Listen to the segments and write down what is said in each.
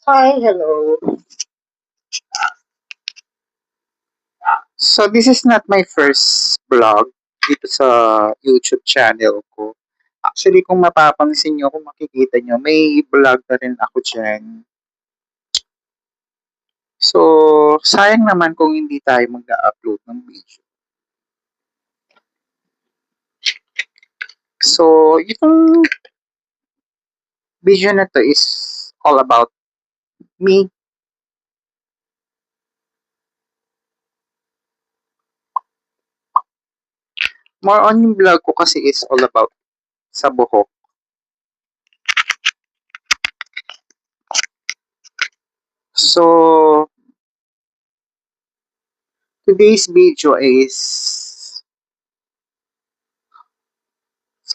Hi, hello. So this is not my first vlog dito sa YouTube channel ko. Actually, kung mapapansin nyo, kung makikita nyo, may vlog na rin ako dyan. So, sayang naman kung hindi tayo mag-upload ng video. So, itong video na to is all about me. More on yung vlog ko kasi is all about sa buhok. So, today's video is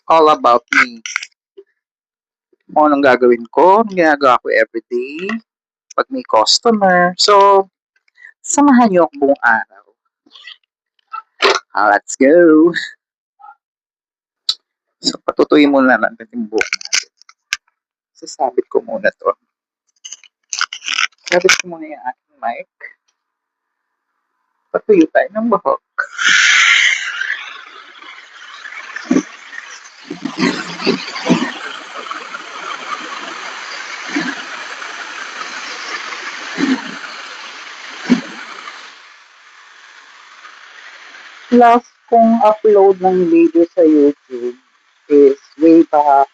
all about me. Kung anong gagawin ko, anong ginagawa ko everyday, pag may customer. So, samahan niyo ako buong araw. Let's go! So, patutuyin muna natin yung buhok natin. Sasabit ko muna to. Sabit ko muna yung aking mic. Patuyo tayo ng buhok. Last kong upload ng video sa YouTube is way back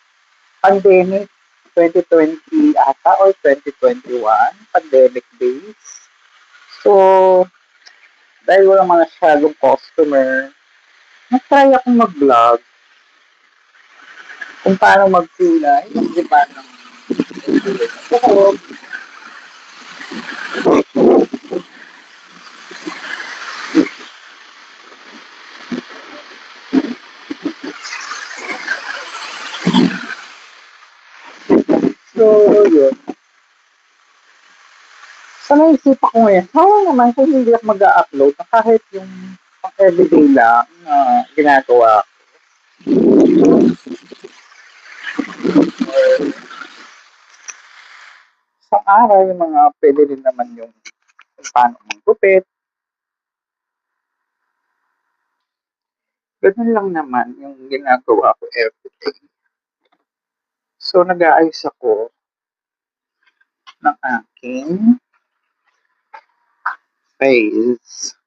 pandemic 2020 ata or 2021, pandemic days. So, dahil walang mga masyadong customer, nag-try akong mag-vlog kung paano magkulay, hindi paano so, yun. So, naisip ako ngayon, how naman kung hindi ako mag-upload kahit yung everyday lang na ginagawa or sa araw yung mga pwede rin naman yung kung paano magpupit. Ganun lang naman yung ginagawa ko everyday. So, nag-aayos ako ng aking face.